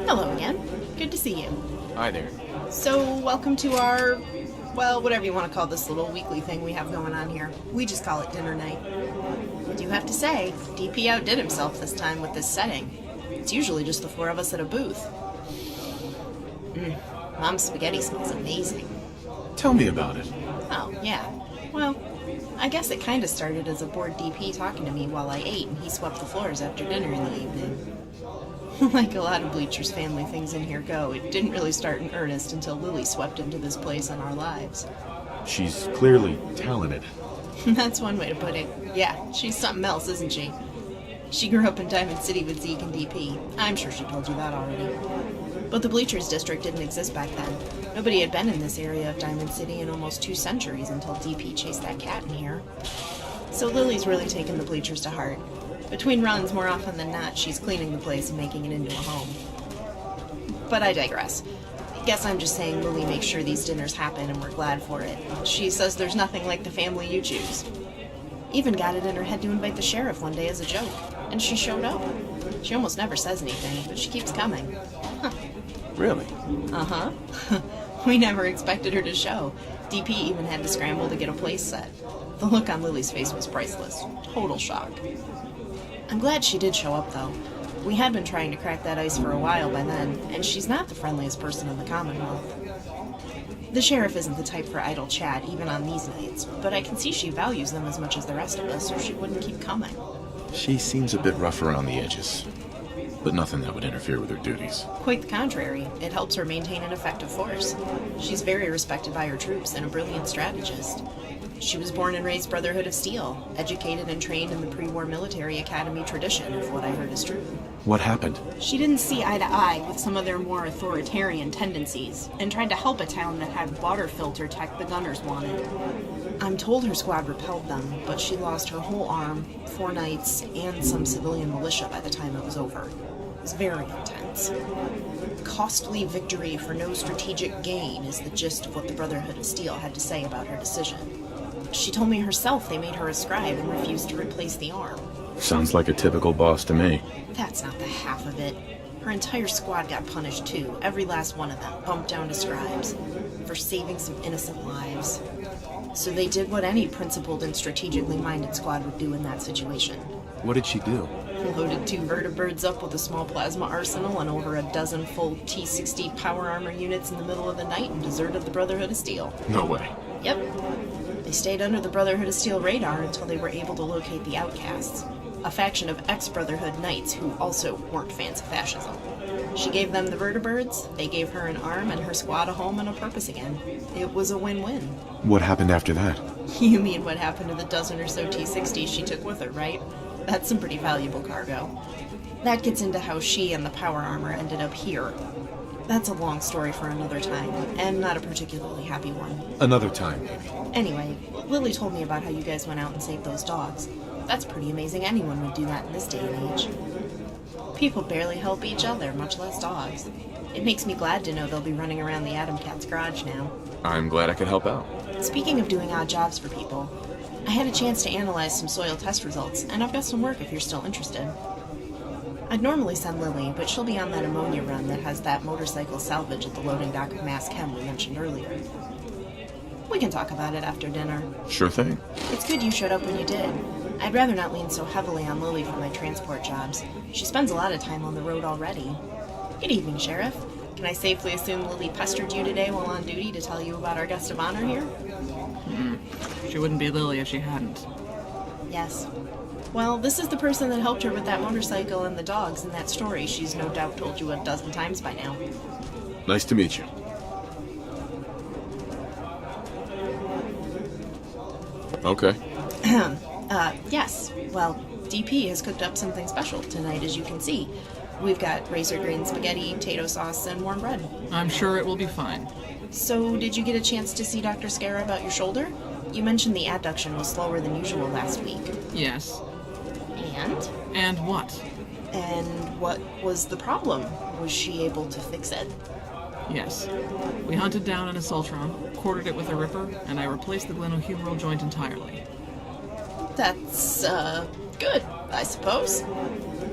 Hello again. Good to see you. Hi there. So, welcome to our, well, whatever you want to call this little weekly thing we have going on here. We just call it dinner night. I do have to say, DP outdid himself this time with this setting. It's usually just the four of us at a booth. Mom's spaghetti smells amazing. Tell me about it. Oh, yeah. Well, I guess it kind of started as a bored DP talking to me while I ate and he swept the floors after dinner in the evening. Like a lot of Bleacher's family things in here go, it didn't really start in earnest until Lily swept into this place in our lives. She's clearly talented. That's one way to put it. Yeah, she's something else, isn't she? She grew up in Diamond City with Zeke and DP. I'm sure she told you that already. But the Bleachers district didn't exist back then. Nobody had been in this area of Diamond City in almost 2 centuries until DP chased that cat in here. So Lily's really taken the Bleachers to heart. Between runs, more often than not, she's cleaning the place and making it into a home. But I digress. I guess I'm just saying Lily makes sure these dinners happen and we're glad for it. She says there's nothing like the family you choose. Even got it in her head to invite the sheriff one day as a joke. And she showed up. She almost never says anything, but she keeps coming. Huh. Really? Uh-huh. We never expected her to show. DP even had to scramble to get a place set. The look on Lily's face was priceless. Total shock. I'm glad she did show up, though. We had been trying to crack that ice for a while by then, and she's not the friendliest person in the Commonwealth. The sheriff isn't the type for idle chat, even on these nights, but I can see she values them as much as the rest of us, or she wouldn't keep coming. She seems a bit rough around the edges, but nothing that would interfere with her duties. Quite the contrary. It helps her maintain an effective force. She's very respected by her troops and a brilliant strategist. She was born and raised Brotherhood of Steel, educated and trained in the pre-war military academy tradition, if what I heard is true. What happened? She didn't see eye to eye with some of their more authoritarian tendencies, and tried to help a town that had water filter tech the gunners wanted. I'm told her squad repelled them, but she lost her whole arm, 4 knights, and some civilian militia by the time it was over. It was very intense. Costly victory for no strategic gain is the gist of what the Brotherhood of Steel had to say about her decision. She told me herself they made her a scribe and refused to replace the arm. Sounds like a typical boss to me. That's not the half of it. Her entire squad got punished too, every last one of them, bumped down to scribes, for saving some innocent lives. So they did what any principled and strategically minded squad would do in that situation. What did she do? Loaded 2 vertibirds up with a small plasma arsenal and over a dozen full T-60 power armor units in the middle of the night and deserted the Brotherhood of Steel. No way. Yep. They stayed under the Brotherhood of Steel radar until they were able to locate the Outcasts, a faction of ex-Brotherhood knights who also weren't fans of fascism. She gave them the vertibirds, they gave her an arm, and her squad a home and a purpose again. It was a win-win. What happened after that? You mean what happened to the dozen or so T-60s she took with her, right? That's some pretty valuable cargo. That gets into how she and the power armor ended up here. That's a long story for another time, and not a particularly happy one. Another time, maybe. Anyway, Lily told me about how you guys went out and saved those dogs. That's pretty amazing anyone would do that in this day and age. People barely help each other, much less dogs. It makes me glad to know they'll be running around the Atom Cat's garage now. I'm glad I could help out. Speaking of doing odd jobs for people, I had a chance to analyze some soil test results, and I've got some work if you're still interested. I'd normally send Lily, but she'll be on that ammonia run that has that motorcycle salvage at the loading dock of Mass Chem we mentioned earlier. We can talk about it after dinner. Sure thing. It's good you showed up when you did. I'd rather not lean so heavily on Lily for my transport jobs. She spends a lot of time on the road already. Good evening, Sheriff. Can I safely assume Lily pestered you today while on duty to tell you about our guest of honor here? She wouldn't be Lily if she hadn't. Yes. Well, this is the person that helped her with that motorcycle and the dogs in that story she's no doubt told you a dozen times by now. Nice to meet you. Okay. Yes. Well, DP has cooked up something special tonight, as you can see. We've got razor green spaghetti, potato sauce, and warm bread. I'm sure it will be fine. So, did you get a chance to see Dr. Scara about your shoulder? You mentioned the adduction was slower than usual last week. Yes. And? And what? And what was the problem? Was she able to fix it? Yes. We hunted down an assaultron, quartered it with a ripper, and I replaced the glenohumeral joint entirely. That's, good, I suppose.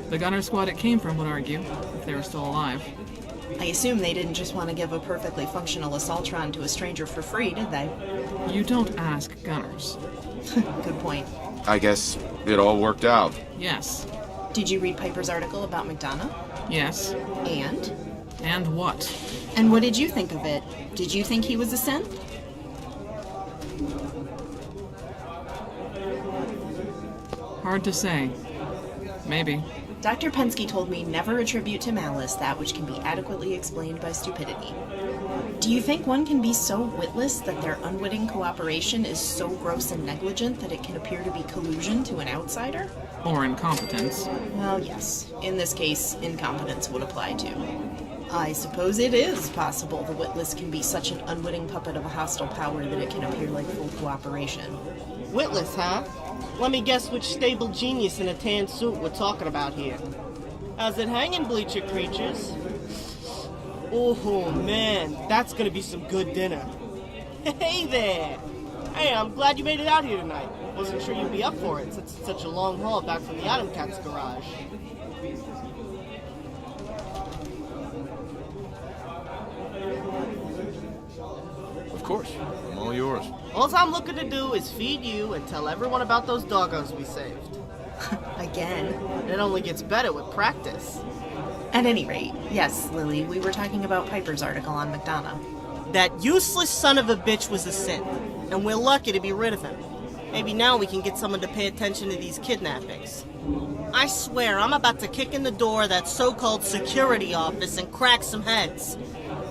The gunner squad it came from would argue, if they were still alive. I assume they didn't just want to give a perfectly functional assaultron to a stranger for free, did they? You don't ask gunners. Good point. I guess it all worked out. Yes. Did you read Piper's article about McDonough? Yes. And? And what? And what did you think of it? Did you think he was a synth? Hard to say. Maybe. Dr. Pensky told me never attribute to malice that which can be adequately explained by stupidity. Do you think one can be so witless that their unwitting cooperation is so gross and negligent that it can appear to be collusion to an outsider? Or incompetence. Well, yes. In this case, incompetence would apply too. I suppose it is possible the witless can be such an unwitting puppet of a hostile power that it can appear like full cooperation. Witless, huh? Let me guess which stable genius in a tan suit we're talking about here. How's it hanging, bleacher creatures? Oh man, that's gonna be some good dinner. Hey there! Hey, I'm glad you made it out here tonight. Wasn't sure you'd be up for it since it's such a long haul back from the Atom Cat's garage. Of course. I'm all yours. All I'm looking to do is feed you and tell everyone about those doggos we saved. Again. It only gets better with practice. At any rate, yes, Lily, we were talking about Piper's article on McDonough. That useless son of a bitch was a synth, and we're lucky to be rid of him. Maybe now we can get someone to pay attention to these kidnappings. I swear, I'm about to kick in the door of that so-called security office and crack some heads.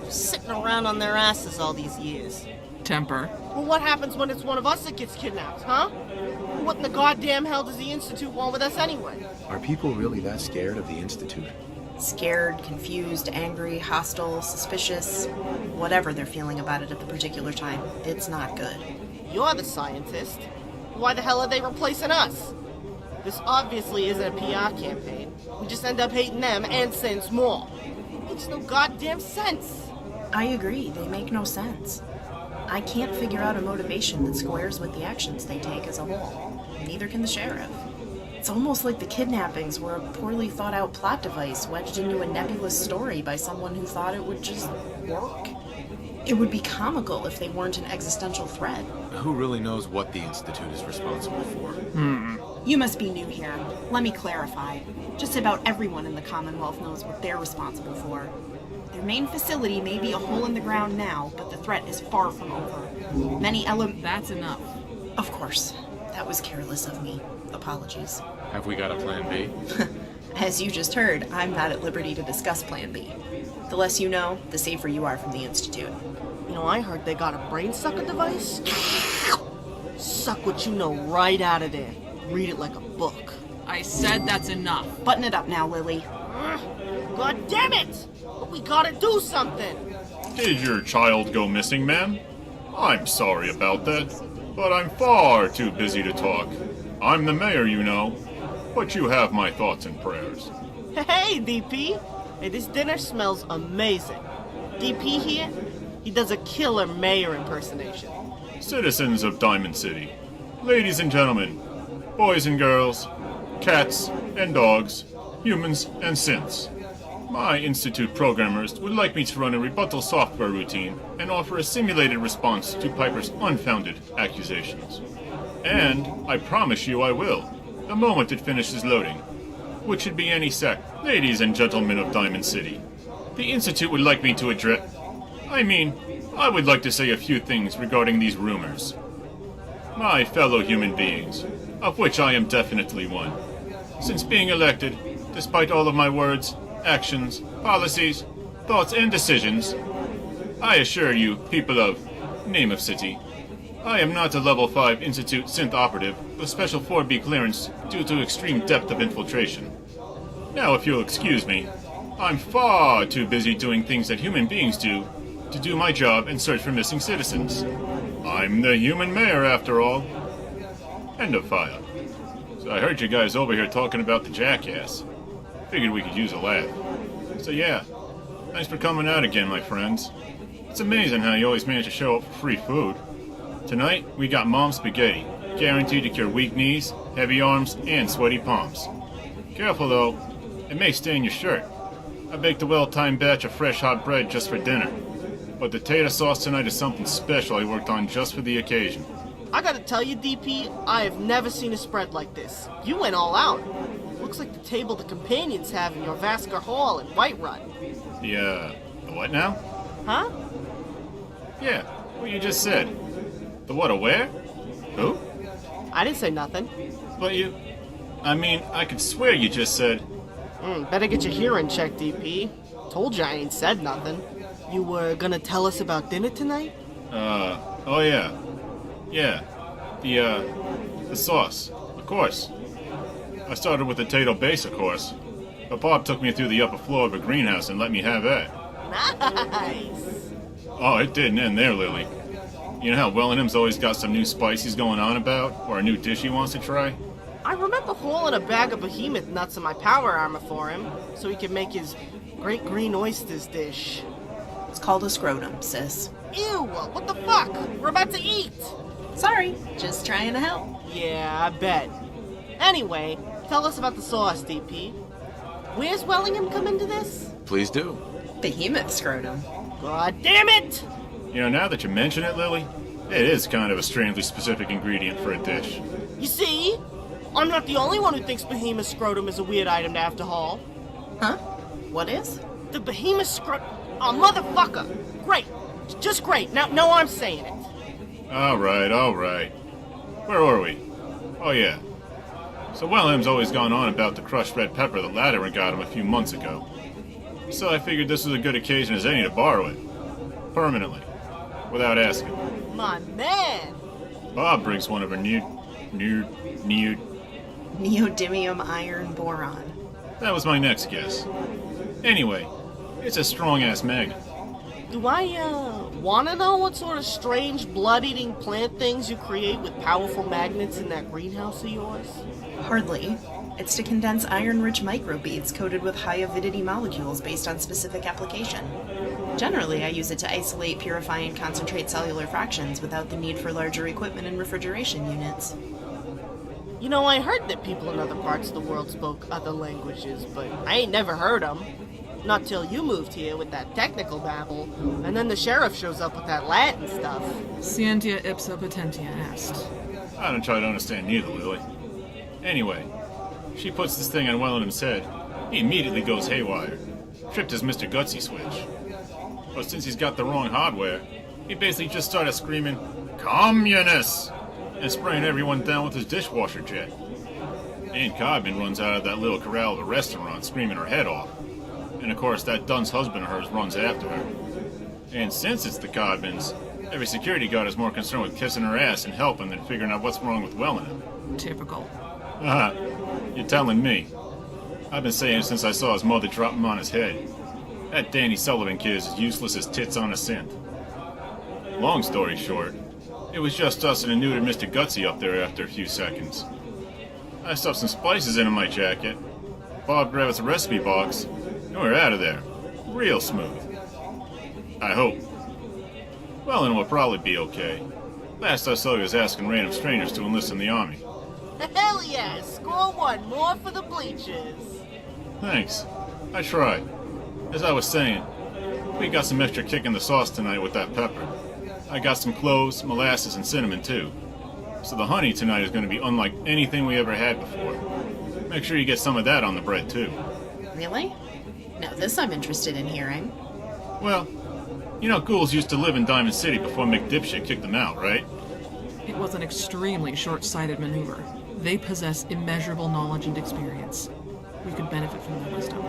Sitting around on their asses all these years. Temper. Well, what happens when it's one of us that gets kidnapped, huh? What in the goddamn hell does the Institute want with us anyway? Are people really that scared of the Institute? Scared, confused, angry, hostile, suspicious, whatever they're feeling about it at the particular time. It's not good. You're the scientist. Why the hell are they replacing us? This obviously isn't a PR campaign. We just end up hating them and since more. Makes no goddamn sense. I agree, they make no sense. I can't figure out a motivation that squares with the actions they take as a whole. Neither can the sheriff. It's almost like the kidnappings were a poorly thought out plot device wedged into a nebulous story by someone who thought it would just work. It would be comical if they weren't an existential threat. Who really knows what the Institute is responsible for? You must be new here. Let me clarify. Just about everyone in the Commonwealth knows what they're responsible for. Their main facility may be a hole in the ground now, but the threat is far from over. Many That's enough. Of course. That was careless of me. Apologies. Have we got a plan B? As you just heard, I'm not at liberty to discuss Plan B. The less you know, the safer you are from the Institute. You know, I heard they got a brain sucker device. Suck what you know right out of there. Read it like a book. I said that's enough. Button it up now, Lily. God damn it! But we gotta do something! Did your child go missing, ma'am? I'm sorry about that, but I'm far too busy to talk. I'm the mayor, you know, but you have my thoughts and prayers. Hey, DP! Hey, this dinner smells amazing. DP here, he does a killer mayor impersonation. Citizens of Diamond City, ladies and gentlemen, boys and girls, cats and dogs, humans and synths. My Institute programmers would like me to run a rebuttal software routine and offer a simulated response to Piper's unfounded accusations. And I promise you I will, the moment it finishes loading, which should be any sec. Ladies and gentlemen of Diamond City, the Institute would like me to I would like to say a few things regarding these rumors. My fellow human beings, of which I am definitely one. Since being elected, despite all of my words, actions, policies, thoughts, and decisions, I assure you, people of Name of City, I am not a level 5 Institute synth operative with special 4B clearance due to extreme depth of infiltration. Now, if you'll excuse me, I'm far too busy doing things that human beings do to do my job and search for missing citizens. I'm the human mayor, after all. End of file. So I heard you guys over here talking about the jackass. Figured we could use a laugh. So yeah, thanks for coming out again, my friends. It's amazing how you always manage to show up for free food. Tonight, we got mom spaghetti, guaranteed to cure weak knees, heavy arms, and sweaty palms. Careful though, it may stain your shirt. I baked a well-timed batch of fresh hot bread just for dinner. But the tater sauce tonight is something special I worked on just for the occasion. I gotta tell you, DP, I have never seen a spread like this. You went all out. Looks like the table the companions have in your Vasker Hall in Whiterun. The what now? Huh? Yeah, what you just said. The what, a where? Who? I didn't say nothing. But I could swear you just said... Better get your hearing checked, DP. Told you I ain't said nothing. You were gonna tell us about dinner tonight? Oh yeah. Yeah. The sauce. Of course. I started with the potato base, of course. But Bob took me through the upper floor of a greenhouse and let me have that. Nice! Oh, it didn't end there, Lily. You know how Wellingham's always got some new spice he's going on about? Or a new dish he wants to try? I remember hauling a bag of behemoth nuts in my power armor for him, so he could make his great green oysters dish. It's called a scrotum, sis. Ew, what the fuck? We're about to eat! Sorry, just trying to help. Yeah, I bet. Anyway, tell us about the sauce, DP. Where's Wellingham come into this? Please do. Behemoth scrotum. God damn it! You know, now that you mention it, Lily, it is kind of a strangely specific ingredient for a dish. You see? I'm not the only one who thinks behemoth scrotum is a weird item to have to haul. Huh? What is? The behemoth scrotum... Oh, motherfucker! Great! Just great! Now I'm saying it. Alright. Where were we? Oh yeah. So Wellham's always gone on about the crushed red pepper that Latimer got him a few months ago. So I figured this was a good occasion as any to borrow it. Permanently. Without asking. My man! Bob brings one of her Neodymium iron boron. That was my next guess. Anyway, it's a strong-ass magnet. Do I, wanna know what sort of strange blood-eating plant things you create with powerful magnets in that greenhouse of yours? Hardly. It's to condense iron-rich microbeads coated with high-avidity molecules based on specific application. Generally, I use it to isolate, purify, and concentrate cellular fractions without the need for larger equipment and refrigeration units. You know, I heard that people in other parts of the world spoke other languages, but I ain't never heard them. Not till you moved here with that technical babble, and then the sheriff shows up with that Latin stuff. Scientia ipsa potentia est. I don't try to understand neither, Lily. Anyway, she puts this thing on Wellingham's head. He immediately goes haywire. Tripped his Mr. Gutsy switch. But since he's got the wrong hardware, he basically just started screaming, "Communists!" and spraying everyone down with his dishwasher jet. Aunt Codman runs out of that little corral of a restaurant screaming her head off. And of course, that dunce husband of hers runs after her. And since it's the Codmans, every security guard is more concerned with kissing her ass and helping than figuring out what's wrong with Wellingham. Typical. You're telling me. I've been saying it since I saw his mother drop him on his head. That Danny Sullivan kid is as useless as tits on a synth. Long story short, it was just us and a neutered Mr. Gutsy up there after a few seconds. I stuffed some spices into my jacket. Bob grabbed us a recipe box, and we're out of there. Real smooth. I hope. Wellington will probably be okay. Last I saw he was asking random strangers to enlist in the army. Hell yeah! Score one more for the bleachers! Thanks. I tried. As I was saying, we got some extra kick in the sauce tonight with that pepper. I got some cloves, molasses, and cinnamon too. So the honey tonight is going to be unlike anything we ever had before. Make sure you get some of that on the bread too. Really? Now this I'm interested in hearing. Well, you know ghouls used to live in Diamond City before McDipshit kicked them out, right? It was an extremely short-sighted maneuver. They possess immeasurable knowledge and experience. We could benefit from their wisdom.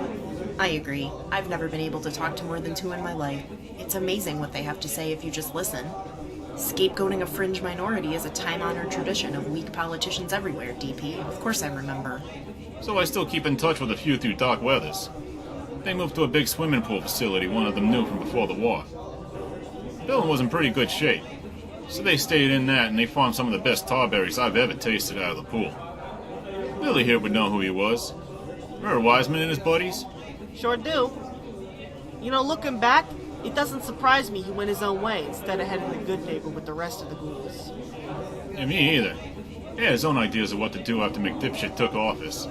I agree. I've never been able to talk to more than two in my life. It's amazing what they have to say if you just listen. Scapegoating a fringe minority is a time-honored tradition of weak politicians everywhere, DP. Of course I remember. So I still keep in touch with a few through Doc Weathers. They moved to a big swimming pool facility one of them knew from before the war. The building was in pretty good shape, so they stayed in that and they farmed some of the best tarberries I've ever tasted out of the pool. Billy here would know who he was. Remember Wiseman and his buddies? Sure do. You know, looking back, it doesn't surprise me he went his own way instead of heading the good neighbor with the rest of the ghouls. Yeah, me either. He had his own ideas of what to do after McDipshit took office.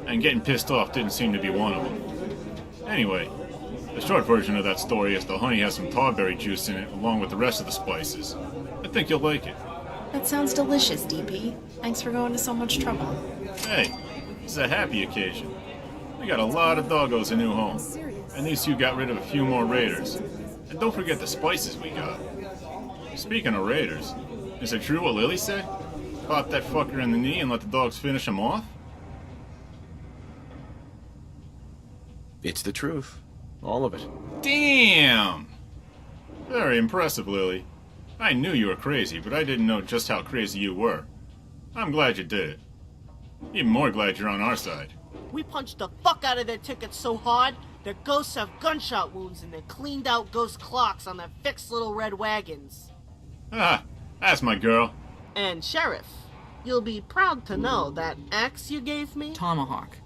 And getting pissed off didn't seem to be one of them. Anyway, the short version of that story is the honey has some tawberry juice in it along with the rest of the spices. I think you'll like it. That sounds delicious, DP. Thanks for going to so much trouble. Hey, it's a happy occasion. We got a lot of doggos in new home, and these two got rid of a few more raiders. And don't forget the spices we got. Speaking of raiders, is it true what Lily said? Pop that fucker in the knee and let the dogs finish him off? It's the truth. All of it. Damn! Very impressive, Lily. I knew you were crazy, but I didn't know just how crazy you were. I'm glad you did it. Even more glad you're on our side. We punched the fuck out of their tickets so hard, their ghosts have gunshot wounds and their cleaned out ghost clocks on their fixed little red wagons. Ah, that's my girl. And Sheriff, you'll be proud to know that axe you gave me? Tomahawk.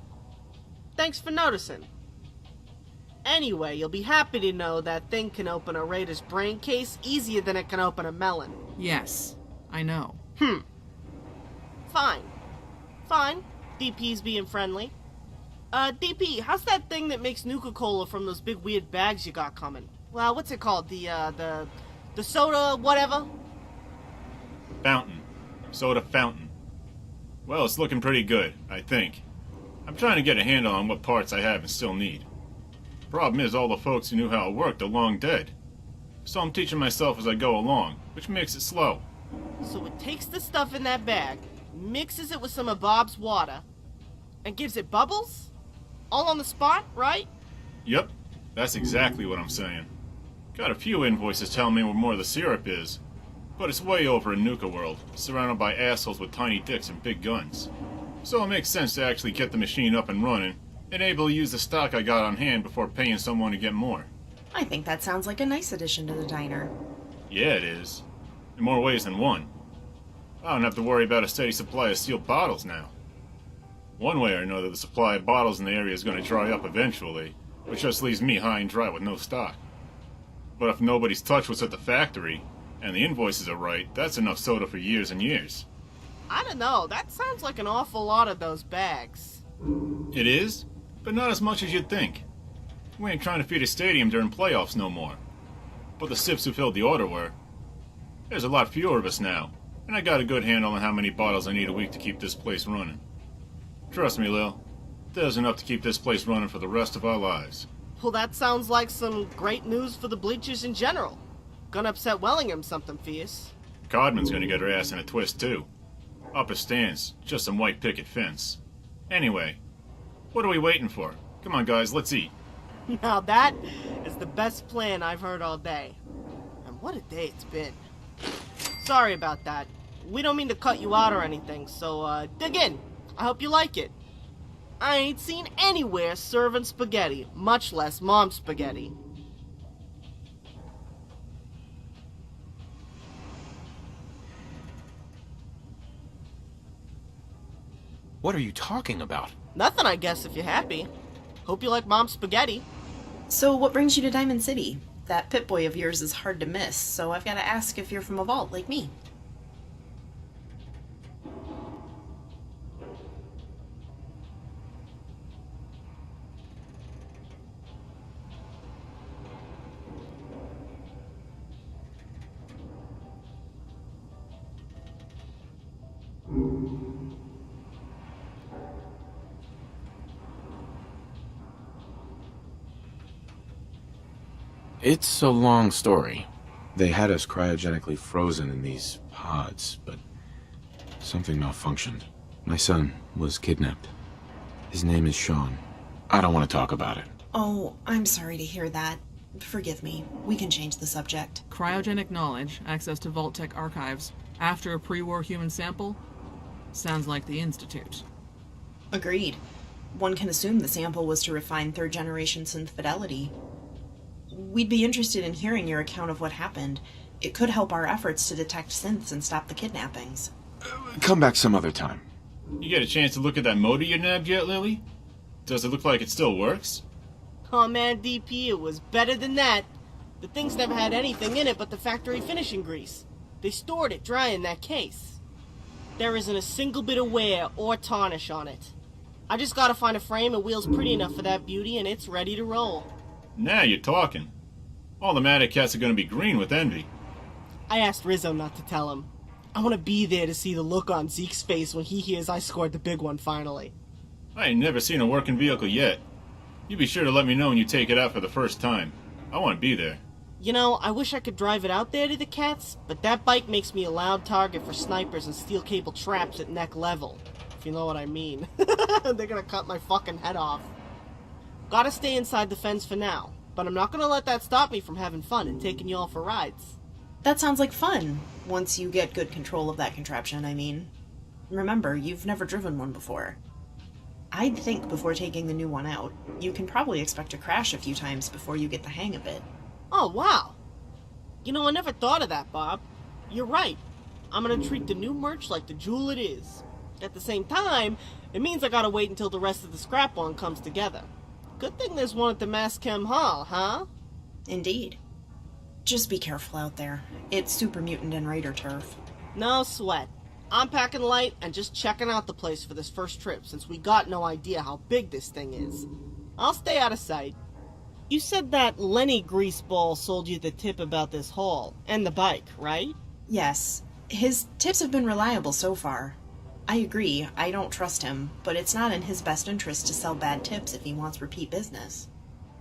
Thanks for noticing. Anyway, you'll be happy to know that thing can open a raider's brain case easier than it can open a melon. Yes, I know. Fine. Fine. DP's being friendly. DP, how's that thing that makes Nuka-Cola from those big weird bags you got coming? Well, what's it called? The soda whatever? Fountain. Soda fountain. Well, it's looking pretty good, I think. I'm trying to get a handle on what parts I have and still need. Problem is, all the folks who knew how it worked are long dead. So I'm teaching myself as I go along, which makes it slow. So it takes the stuff in that bag, mixes it with some of Bob's water, and gives it bubbles? All on the spot, right? Yep, that's exactly what I'm saying. Got a few invoices telling me where more of the syrup is, but it's way over in Nuka World, surrounded by assholes with tiny dicks and big guns. So it makes sense to actually get the machine up and running, and able to use the stock I got on hand before paying someone to get more. I think that sounds like a nice addition to the diner. Yeah, it is. In more ways than one. I don't have to worry about a steady supply of sealed bottles now. One way or another, the supply of bottles in the area is going to dry up eventually, which just leaves me high and dry with no stock. But if nobody's touched what's at the factory, and the invoices are right, that's enough soda for years and years. I don't know, that sounds like an awful lot of those bags. It is, but not as much as you'd think. We ain't trying to feed a stadium during playoffs no more. But the sips who filled the order were. There's a lot fewer of us now, and I got a good handle on how many bottles I need a week to keep this place running. Trust me, Lil, there's enough to keep this place running for the rest of our lives. Well, that sounds like some great news for the bleachers in general. Gonna upset Wellingham something fierce. Codman's gonna get her ass in a twist, too. Upper stands, just some white picket fence. Anyway, what are we waiting for? Come on, guys, let's eat. Now that is the best plan I've heard all day. And what a day it's been. Sorry about that. We don't mean to cut you out or anything, so dig in. I hope you like it. I ain't seen anywhere serving spaghetti, much less mom's spaghetti. What are you talking about? Nothing, I guess, if you're happy. Hope you like mom's spaghetti. So what brings you to Diamond City? That Pip-Boy of yours is hard to miss, so I've got to ask if you're from a vault like me. It's a long story. They had us cryogenically frozen in these pods, but something malfunctioned. My son was kidnapped. His name is Sean. I don't want to talk about it. Oh, I'm sorry to hear that. Forgive me. We can change the subject. Cryogenic knowledge, access to Vault-Tec archives, after a pre-war human sample? Sounds like the Institute. Agreed. One can assume the sample was to refine third-generation synth fidelity. We'd be interested in hearing your account of what happened. It could help our efforts to detect synths and stop the kidnappings. Come back some other time. You get a chance to look at that motor you nabbed yet, Lily? Does it look like it still works? Oh man, DP, it was better than that. The thing's never had anything in it but the factory finishing grease. They stored it dry in that case. There isn't a single bit of wear or tarnish on it. I just gotta find a frame and wheels pretty enough for that beauty, and it's ready to roll. Now you're talking. All the Matic cats are gonna be green with envy. I asked Rizzo not to tell him. I want to be there to see the look on Zeke's face when he hears I scored the big one finally. I ain't never seen a working vehicle yet. You be sure to let me know when you take it out for the first time. I want to be there. You know, I wish I could drive it out there to the cats, but that bike makes me a loud target for snipers and steel cable traps at neck level. If you know what I mean. They're gonna cut my fucking head off. Gotta stay inside the fence for now, but I'm not gonna let that stop me from having fun and taking you all for rides. That sounds like fun, once you get good control of that contraption, I mean. Remember, you've never driven one before. I'd think before taking the new one out, you can probably expect to crash a few times before you get the hang of it. Oh, wow. You know, I never thought of that, Bob. You're right. I'm gonna treat the new merch like the jewel it is. At the same time, it means I gotta wait until the rest of the scrap one comes together. Good thing there's one at the Mass Chem Hall, huh? Indeed. Just be careful out there. It's super mutant and raider turf. No sweat. I'm packing light and just checking out the place for this first trip since we got no idea how big this thing is. I'll stay out of sight. You said that Lenny Greaseball sold you the tip about this haul, and the bike, right? Yes. His tips have been reliable so far. I agree, I don't trust him, but it's not in his best interest to sell bad tips if he wants repeat business.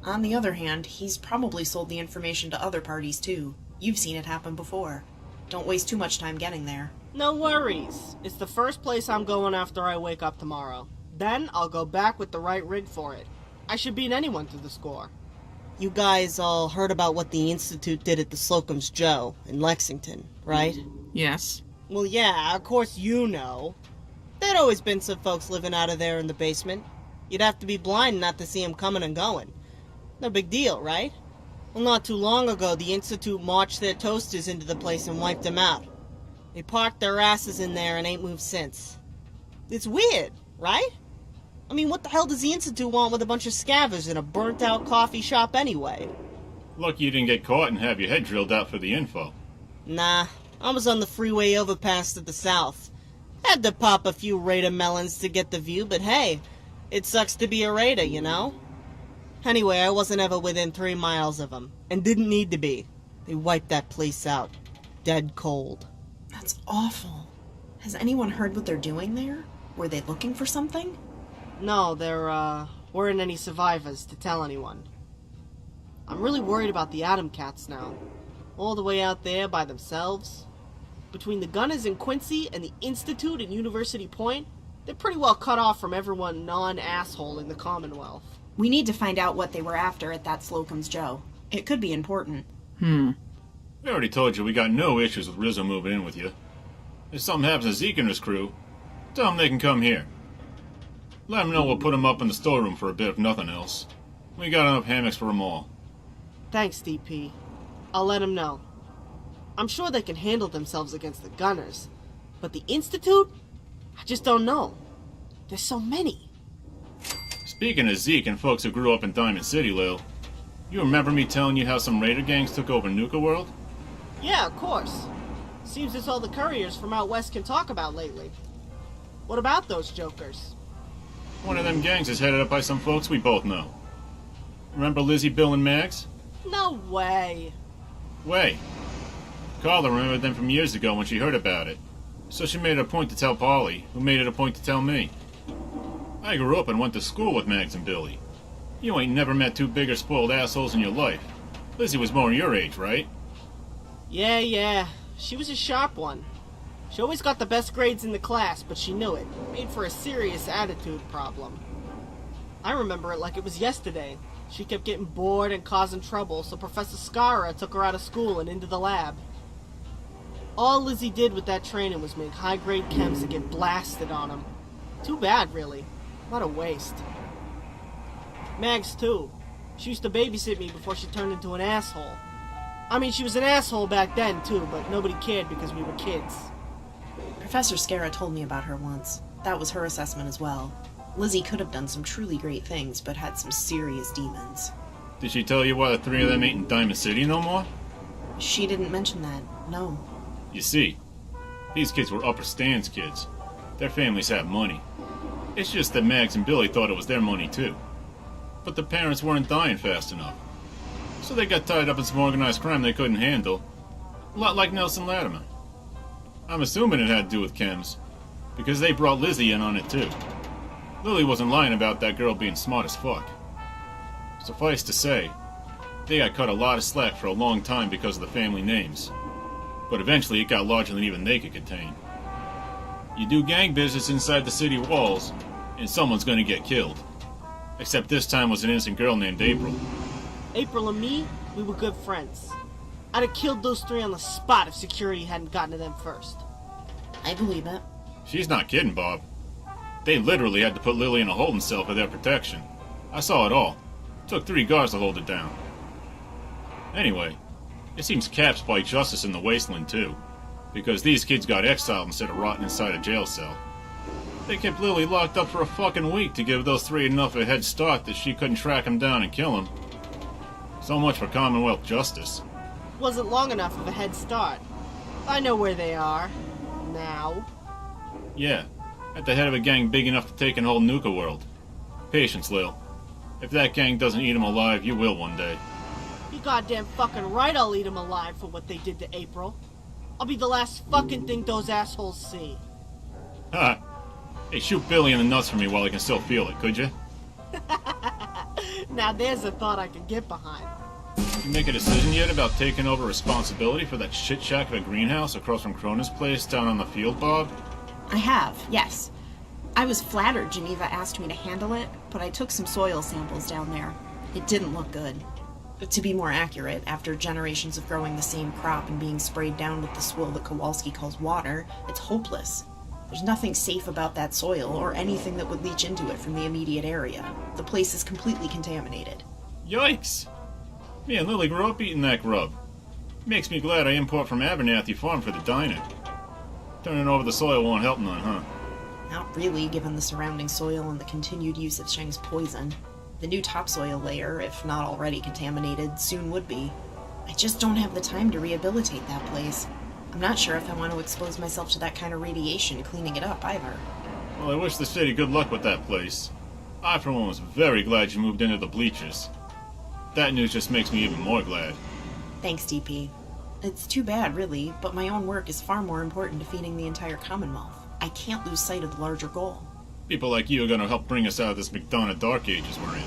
On the other hand, he's probably sold the information to other parties too. You've seen it happen before. Don't waste too much time getting there. No worries. It's the first place I'm going after I wake up tomorrow. Then I'll go back with the right rig for it. I should beat anyone to the score. You guys all heard about what the Institute did at the Slocum's Joe in Lexington, right? Yes. Well, yeah, of course you know. There'd always been some folks living out of there in the basement. You'd have to be blind not to see them coming and going. No big deal, right? Well, not too long ago, the Institute marched their toasters into the place and wiped them out. They parked their asses in there and ain't moved since. It's weird, right? I mean, what the hell does the Institute want with a bunch of scavengers in a burnt-out coffee shop anyway? Lucky you didn't get caught and have your head drilled out for the info. Nah, I was on the freeway overpass to the south. Had to pop a few Raider melons to get the view, but hey, it sucks to be a Raider, you know? Anyway, I wasn't ever within 3 miles of them, and didn't need to be. They wiped that place out. Dead cold. That's awful. Has anyone heard what they're doing there? Were they looking for something? No, there, weren't any survivors to tell anyone. I'm really worried about the Atom Cats now. All the way out there by themselves. Between the Gunners in Quincy and the Institute in University Point, they're pretty well cut off from everyone non-asshole in the Commonwealth. We need to find out what they were after at that Slocum's Joe. It could be important. We already told you we got no issues with Rizzo moving in with you. If something happens to Zeke and his crew, tell them they can come here. Let them know we'll put them up in the storeroom for a bit if nothing else. We got enough hammocks for them all. Thanks, DP. I'll let them know. I'm sure they can handle themselves against the Gunners. But the Institute? I just don't know. There's so many. Speaking of Zeke and folks who grew up in Diamond City, Lil, you remember me telling you how some Raider gangs took over Nuka World? Yeah, of course. Seems it's all the couriers from out west can talk about lately. What about those jokers? One of them gangs is headed up by some folks we both know. Remember Lizzie, Bill, and Mags? No way. Way. Carla remembered them from years ago when she heard about it. So she made it a point to tell Polly, who made it a point to tell me. I grew up and went to school with Mags and Billy. You ain't never met two bigger spoiled assholes in your life. Lizzie was more your age, right? Yeah. She was a sharp one. She always got the best grades in the class, but she knew it. Made for a serious attitude problem. I remember it like it was yesterday. She kept getting bored and causing trouble, so Professor Scara took her out of school and into the lab. All Lizzie did with that training was make high-grade chems and get blasted on them. Too bad, really. What a waste. Mags, too. She used to babysit me before she turned into an asshole. I mean, she was an asshole back then, too, but nobody cared because we were kids. Professor Scara told me about her once. That was her assessment as well. Lizzie could have done some truly great things, but had some serious demons. Did she tell you why the three of them ain't in Diamond City no more? She didn't mention that, no. You see, these kids were upper stands kids. Their families had money. It's just that Mags and Billy thought it was their money too. But the parents weren't dying fast enough. So they got tied up in some organized crime they couldn't handle. A lot like Nelson Latimer. I'm assuming it had to do with chems, because they brought Lizzie in on it too. Lily wasn't lying about that girl being smart as fuck. Suffice to say, they got cut a lot of slack for a long time because of the family names. But eventually it got larger than even they could contain. You do gang business inside the city walls, and someone's gonna get killed. Except this time was an innocent girl named April. April and me, we were good friends. I'd have killed those three on the spot if security hadn't gotten to them first. I believe it. She's not kidding, Bob. They literally had to put Lily in a holding cell for their protection. I saw it all. It took 3 guards to hold it down. Anyway, it seems Caps fight justice in the wasteland too, because these kids got exiled instead of rotting inside a jail cell. They kept Lily locked up for a fucking week to give those 3 enough of a head start that she couldn't track him down and kill him. So much for Commonwealth justice. Wasn't long enough of a head start. I know where they are. Now. Yeah, at the head of a gang big enough to take an whole Nuka world. Patience, Lil. If that gang doesn't eat him alive, you will one day. You goddamn fucking right I'll eat them alive for what they did to April. I'll be the last fucking thing those assholes see. Ha! Hey, shoot Billy in the nuts for me while I can still feel it, could you? Now there's a thought I can get behind. You make a decision yet about taking over responsibility for that shit shack of a greenhouse across from Cronin's place down on the field, Bob? I have, yes. I was flattered Geneva asked me to handle it, but I took some soil samples down there. It didn't look good. To be more accurate, after generations of growing the same crop and being sprayed down with the swill that Kowalski calls water, it's hopeless. There's nothing safe about that soil or anything that would leach into it from the immediate area. The place is completely contaminated. Yikes! Me and Lily grew up eating that grub. Makes me glad I import from Abernathy Farm for the diner. Turning over the soil won't help none, huh? Not really, given the surrounding soil and the continued use of Sheng's poison. The new topsoil layer, if not already contaminated, soon would be. I just don't have the time to rehabilitate that place. I'm not sure if I want to expose myself to that kind of radiation cleaning it up, either. Well, I wish the city good luck with that place. I, for one, was very glad you moved into the bleachers. That news just makes me even more glad. Thanks, DP. It's too bad, really, but my own work is far more important to feeding the entire Commonwealth. I can't lose sight of the larger goal. People like you are gonna help bring us out of this McDonough Dark Ages we're in.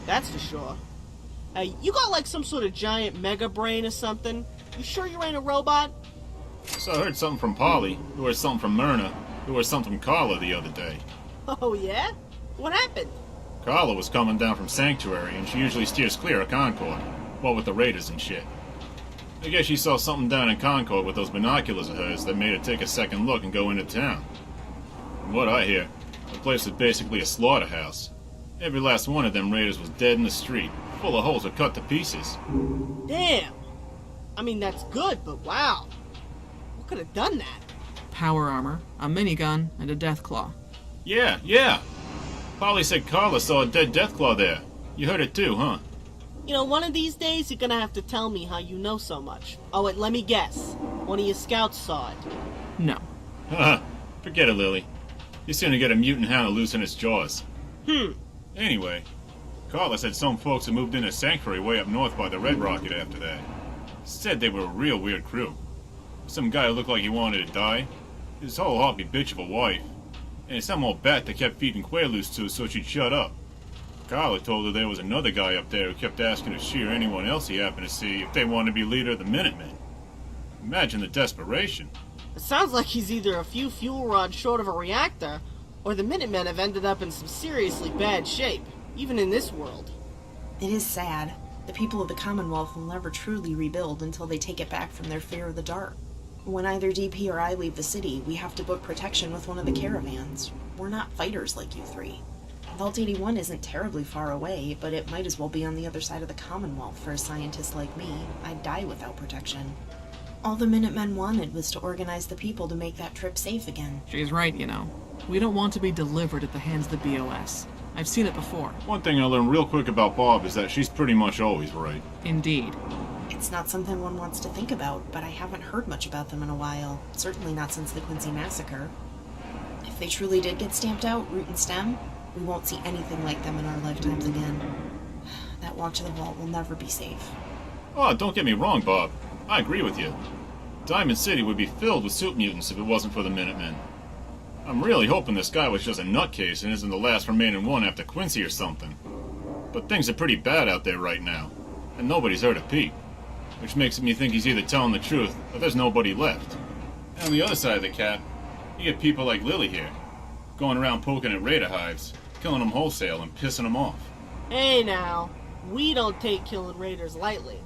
That's for sure. Hey, you got like some sort of giant mega brain or something? You sure you ain't a robot? So I heard something from Polly, who heard something from Myrna, who heard something from Carla the other day. Oh yeah? What happened? Carla was coming down from Sanctuary, and she usually steers clear of Concord, what with the raiders and shit. I guess she saw something down in Concord with those binoculars of hers that made her take a second look and go into town. From what I hear, the place was basically a slaughterhouse. Every last one of them raiders was dead in the street, full of holes or cut to pieces. Damn! I mean, that's good, but wow. What could have done that? Power armor, a minigun, and a death claw. Yeah. Polly said Carla saw a dead Deathclaw there. You heard it too, huh? You know, one of these days you're gonna have to tell me how you know so much. Oh, wait, let me guess. One of your scouts saw it. No. Haha, forget it, Lily. You're gonna get a mutant hound to loosen its jaws. Anyway, Carla said some folks had moved into Sanctuary way up north by the Red Rocket after that. Said they were a real weird crew. Some guy who looked like he wanted to die. His whole hoppy bitch of a wife. And some old bat that kept feeding Quaaludes to so she'd shut up. Carla told her there was another guy up there who kept asking if she or anyone else he happened to see if they wanted to be leader of the Minutemen. Imagine the desperation. It sounds like he's either a few fuel rods short of a reactor, or the Minutemen have ended up in some seriously bad shape, even in this world. It is sad. The people of the Commonwealth will never truly rebuild until they take it back from their fear of the dark. When either DP or I leave the city, we have to book protection with one of the caravans. We're not fighters like you three. Vault 81 isn't terribly far away, but it might as well be on the other side of the Commonwealth for a scientist like me. I'd die without protection. All the Minutemen wanted was to organize the people to make that trip safe again. She's right, you know. We don't want to be delivered at the hands of the BOS. I've seen it before. One thing I learned real quick about Bob is that she's pretty much always right. Indeed. It's not something one wants to think about, but I haven't heard much about them in a while. Certainly not since the Quincy Massacre. I If they truly did get stamped out, root and stem, we won't see anything like them in our lifetimes again. That walk to the vault will never be safe. Oh, don't get me wrong, Bob. I agree with you. Diamond City would be filled with suit mutants if it wasn't for the Minutemen. I'm really hoping this guy was just a nutcase and isn't the last remaining one after Quincy or something. But things are pretty bad out there right now, and nobody's heard a peep. Which makes me think he's either telling the truth, or there's nobody left. And on the other side of the cat, you get people like Lily here, going around poking at raider hives, killing them wholesale and pissing them off. Hey now, we don't take killing raiders lightly.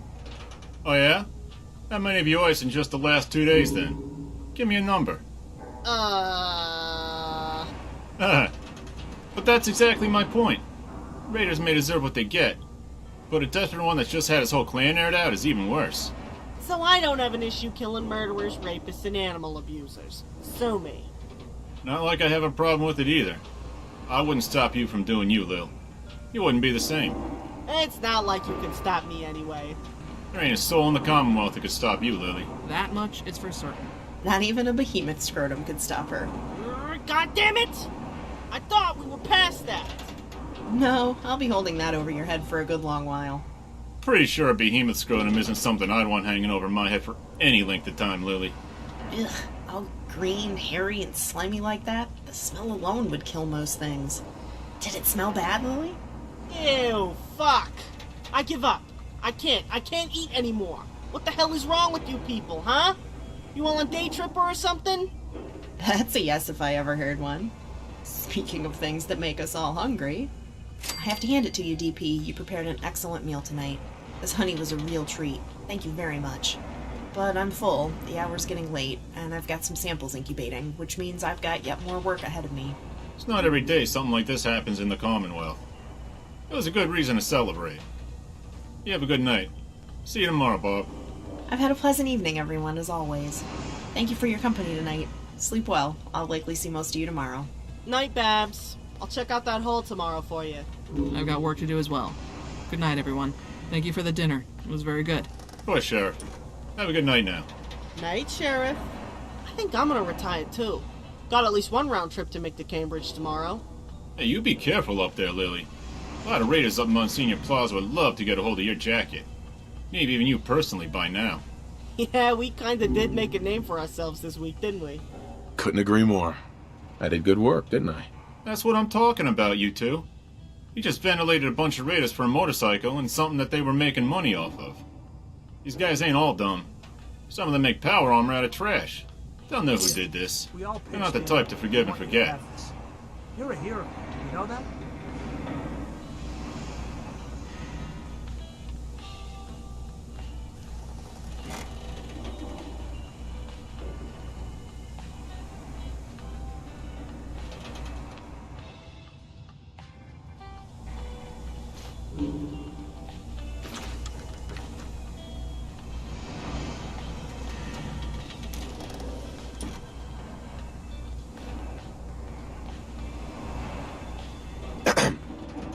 Oh yeah? How many of yours in just the last 2 days then? Give me a number. Uh... But that's exactly my point. Raiders may deserve what they get, but a desperate one that's just had his whole clan aired out is even worse. So I don't have an issue killing murderers, rapists, and animal abusers. Sue me. Not like I have a problem with it either. I wouldn't stop you from doing you, Lil. You wouldn't be the same. It's not like you can stop me anyway. There ain't a soul in the Commonwealth that could stop you, Lily. That much is for certain. Not even a behemoth scrotum could stop her. God damn it! I thought we were past that. No, I'll be holding that over your head for a good long while. Pretty sure a behemoth scrotum isn't something I'd want hanging over my head for any length of time, Lily. Ugh, all green, hairy, and slimy like that? The smell alone would kill most things. Did it smell bad, Lily? Ew, fuck. I give up. I can't eat anymore. What the hell is wrong with you people, huh? You all on day tripper or something? That's a yes if I ever heard one. Speaking of things that make us all hungry, I have to hand it to you, DP. You prepared an excellent meal tonight. This honey was a real treat. Thank you very much. But I'm full, the hour's getting late, and I've got some samples incubating, which means I've got yet more work ahead of me. It's not every day something like this happens in the Commonwealth. It was a good reason to celebrate. You have a good night. See you tomorrow, Bob. I've had a pleasant evening, everyone, as always. Thank you for your company tonight. Sleep well. I'll likely see most of you tomorrow. Night, Babs. I'll check out that hole tomorrow for you. I've got work to do as well. Good night, everyone. Thank you for the dinner. It was very good. Of course, Sheriff. Have a good night now. Night, Sheriff. I think I'm gonna retire too. Got at least one round trip to make to Cambridge tomorrow. Hey, you be careful up there, Lily. A lot of raiders up Monsignor Plaza would love to get a hold of your jacket. Maybe even you personally by now. Yeah, we kinda did make a name for ourselves this week, didn't we? Couldn't agree more. I did good work, didn't I? That's what I'm talking about, you two. You just ventilated a bunch of raiders for a motorcycle and something that they were making money off of. These guys ain't all dumb. Some of them make power armor out of trash. They'll know who did this. They're not the type to forgive and forget. You're a hero. You know that?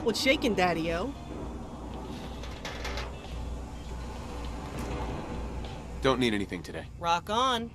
What's shaking, Daddy-O? Don't need anything today. Rock on.